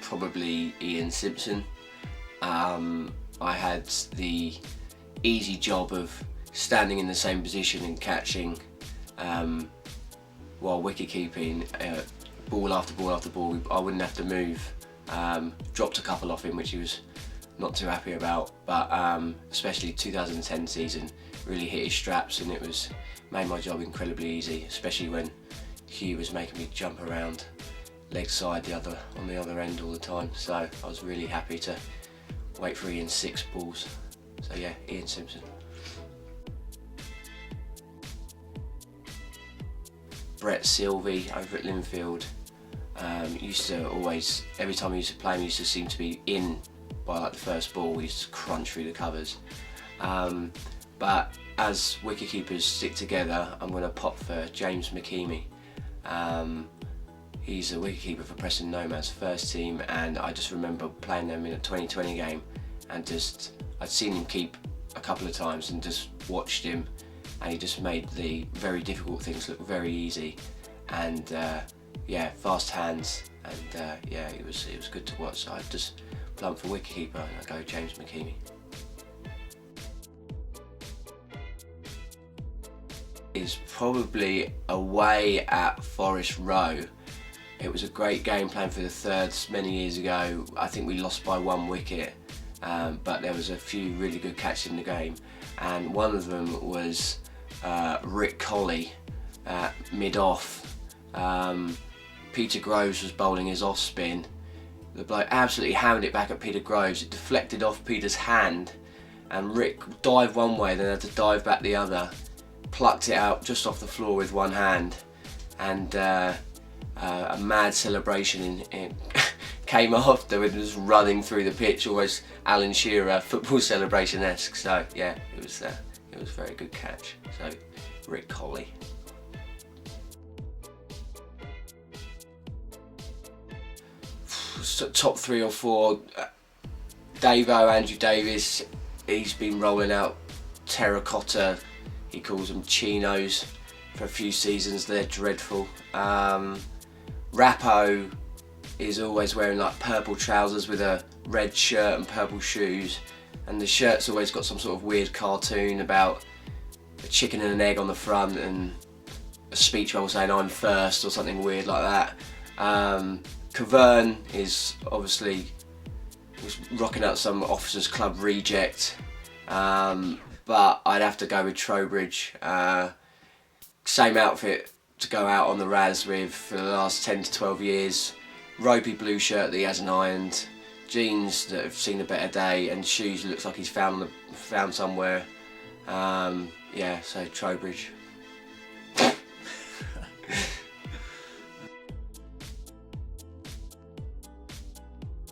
probably Ian Simpson. I had the easy job of standing in the same position and catching while wicket keeping, ball after ball after ball. I wouldn't have to move. Dropped a couple off him, which he was not too happy about, but especially 2010 season really hit his straps, and it made my job incredibly easy, especially when Hugh was making me jump around leg side on the other end all the time. So I was really happy to wait for Ian's 6 balls. So yeah, Ian Simpson. Brett Sylvie over at Linfield. Used to always, every time we used to play him, he used to seem to be in by like the first ball. We used to crunch through the covers. But as wicketkeepers stick together, I'm going to pop for James McKeamy. He's a wicketkeeper for Preston Nomads first team, and I just remember playing them in a 2020 game, and I'd seen him keep a couple of times and just watched him, and he just made the very difficult things look very easy, and yeah, fast hands, and yeah, it was good to watch. So I just blunt for wicketkeeper and I go James McKeamy. Is probably away at Forest Row. It was a great game playing for the Thirds many years ago. I think we lost by 1 wicket, but there was a few really good catches in the game, and one of them was Rick Colley mid-off. Peter Groves was bowling his off spin. The bloke absolutely hammered it back at Peter Groves. It deflected off Peter's hand, and Rick dived one way, then had to dive back the other. Plucked it out just off the floor with one hand, and a mad celebration came after, and was running through the pitch, almost Alan Shearer football celebration-esque. So yeah, it was a very good catch. So Rick Colley. So top 3 or 4, Andrew Davis. He's been rolling out terracotta, he calls them chinos, for a few seasons. They're dreadful. Rappo is always wearing like purple trousers with a red shirt and purple shoes, and the shirt's always got some sort of weird cartoon about a chicken and an egg on the front and a speech bubble saying "I'm first" or something weird like that. Cavern is obviously was rocking out some Officers Club reject, but I'd have to go with Trowbridge. Same outfit to go out on the Raz with for the last 10 to 12 years. Ropey blue shirt that he hasn't ironed, jeans that have seen a better day, and shoes that looks like he's found somewhere. Yeah, so Trowbridge.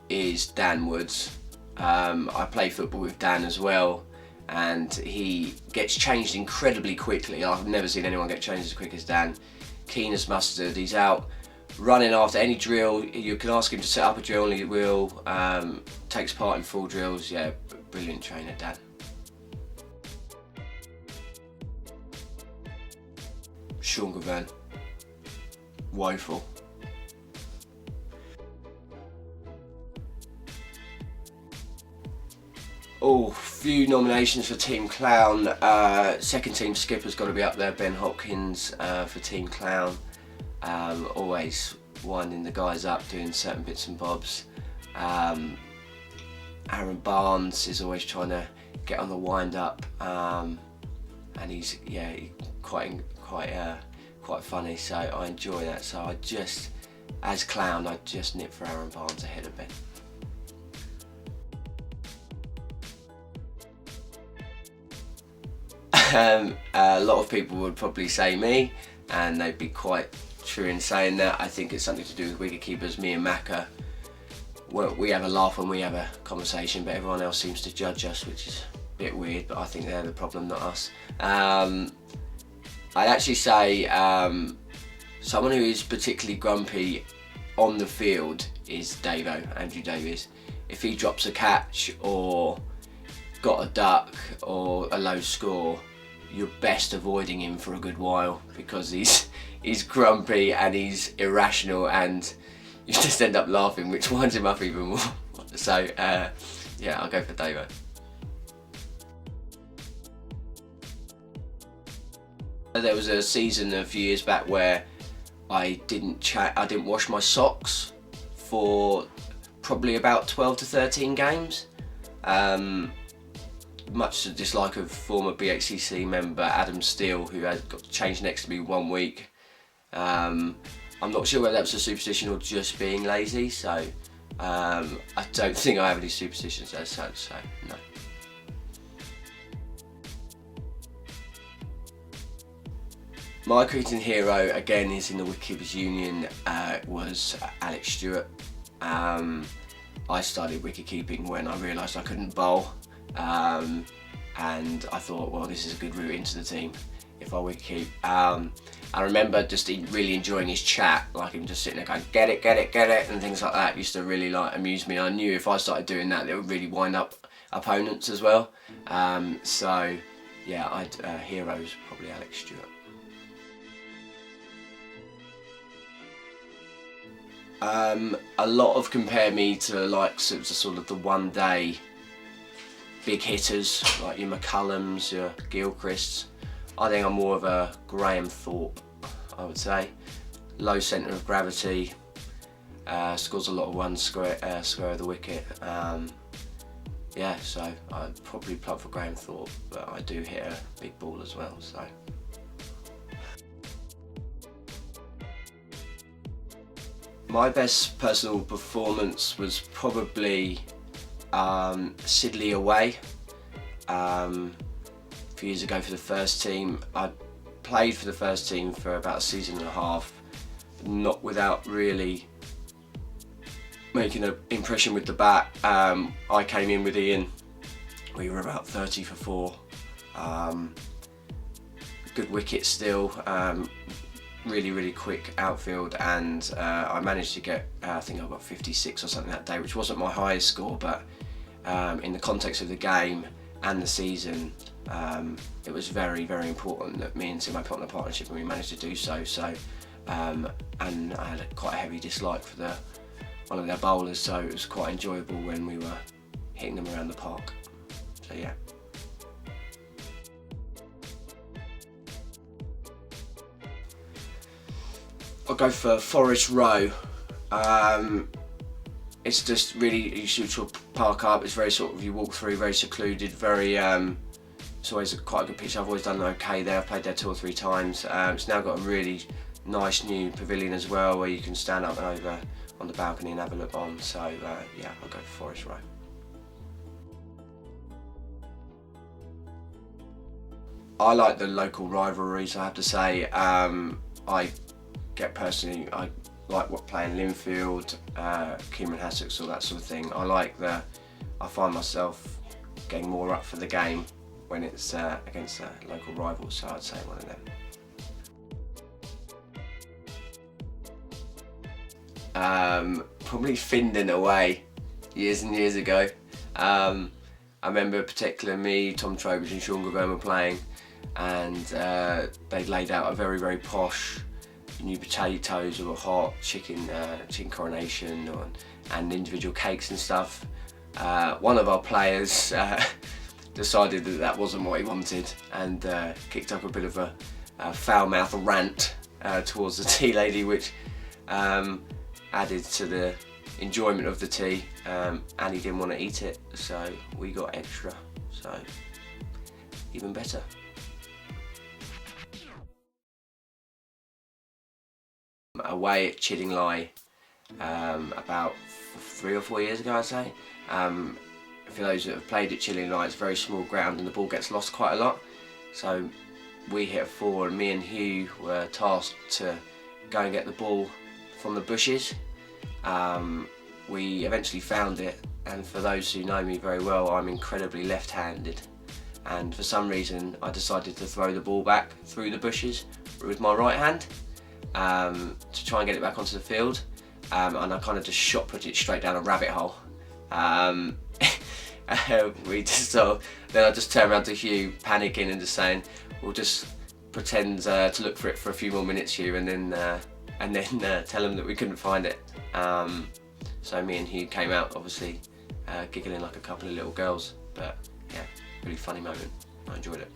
Is Dan Woods. I play football with Dan as well, and he gets changed incredibly quickly. I've never seen anyone get changed as quick as Dan. Keen as mustard. He's out running after any drill. You can ask him to set up a drill and he will. Takes part in full drills. Yeah, brilliant trainer, Dan. Sean Gavin. Woeful. Oh, few nominations for Team Clown. Second team skipper's got to be up there, Ben Hopkins for Team Clown. Always winding the guys up, doing certain bits and bobs. Aaron Barnes is always trying to get on the wind up, and he's quite funny. So I enjoy that. So as Clown, I just nip for Aaron Barnes ahead of Ben. A lot of people would probably say me, and they'd be quite true in saying that. I think it's something to do with wicketkeepers. Me and Macca, well, we have a laugh when we have a conversation, but everyone else seems to judge us, which is a bit weird, but I think they're the problem, not us. I'd actually say someone who is particularly grumpy on the field is Andrew Davis. If he drops a catch or got a duck or a low score, you're best avoiding him for a good while, because he's grumpy and he's irrational, and you just end up laughing, which winds him up even more. So yeah, I'll go for Davo. There was a season a few years back where I didn't wash my socks for probably about 12 to 13 games. Much to the dislike of former BHCC member Adam Steele, who had got changed next to me 1 week. I'm not sure whether that was a superstition or just being lazy, so I don't think I have any superstitions as such, so no. My Cretan hero, again, is in the Wicketkeepers Union, was Alex Stewart. I started wicket-keeping when I realised I couldn't bowl, and I thought, well, this is a good route into the team if I wicket-keep. I remember just really enjoying his chat, like him just sitting there going, get it, get it, get it, and things like that. It used to really like amuse me. I knew if I started doing that, it would really wind up opponents as well. So yeah, heroes probably Alex Stewart. A lot of compare me to like sort of the one-day big hitters like your McCullums, your Gilchrists. I think I'm more of a Graham Thorpe, I would say. Low centre of gravity, scores a lot of runs square of the wicket. Yeah, so I'd probably plug for Graham Thorpe, but I do hit a big ball as well. So. My best personal performance was probably Sidley away. A few years ago for the first team. I played for the first team for about a season and a half, not without really making an impression with the bat. I came in with Ian, we were about 30 for 4. Good wicket still. Really quick outfield, and I managed to get, I think I got 56 or something that day, which wasn't my highest score, but in the context of the game and the season, it was very important that me and Timo put on a partnership and we managed to do so. And I had quite a heavy dislike for one of their bowlers, so it was quite enjoyable when we were hitting them around the park. So yeah. I'll go for Forest Row. It's just really, you should sort of park up, it's very sort of, you walk through, very secluded, very, it's always quite a good pitch. I've always done okay there, I've played there 2 or 3 times. It's now got a really nice new pavilion as well, where you can stand up and over on the balcony and have a look on, so yeah, I'll go for Forest Row. I like the local rivalries, I have to say. I like playing Linfield, Cameron Hassocks, all that sort of thing. I find myself getting more up for the game when it's against a local rival, so I'd say one of them. Probably Findon away, years and years ago. I remember particularly me, Tom Trowbridge and Sean Gavone were playing, and they laid out a very posh new potatoes or hot chicken coronation and individual cakes and stuff. One of our players decided that wasn't what he wanted, and kicked up a bit of a foul-mouthed rant towards the tea lady, which added to the enjoyment of the tea, and he didn't want to eat it, so we got extra, so even better. Away at Chiddingly about 3 or 4 years ago, I'd say. For those that have played at Chiddingly, it's a very small ground and the ball gets lost quite a lot. So we hit a 4 and me and Hugh were tasked to go and get the ball from the bushes. We eventually found it, and for those who know me very well, I'm incredibly left-handed. And for some reason I decided to throw the ball back through the bushes with my right hand. To try and get it back onto the field, and I kind of just shot put it straight down a rabbit hole. Then I just turned around to Hugh, panicking and just saying, we'll just pretend to look for it for a few more minutes, Hugh, and then and then tell them that we couldn't find it. So me and Hugh came out, obviously giggling like a couple of little girls, but yeah, really funny moment. I enjoyed it.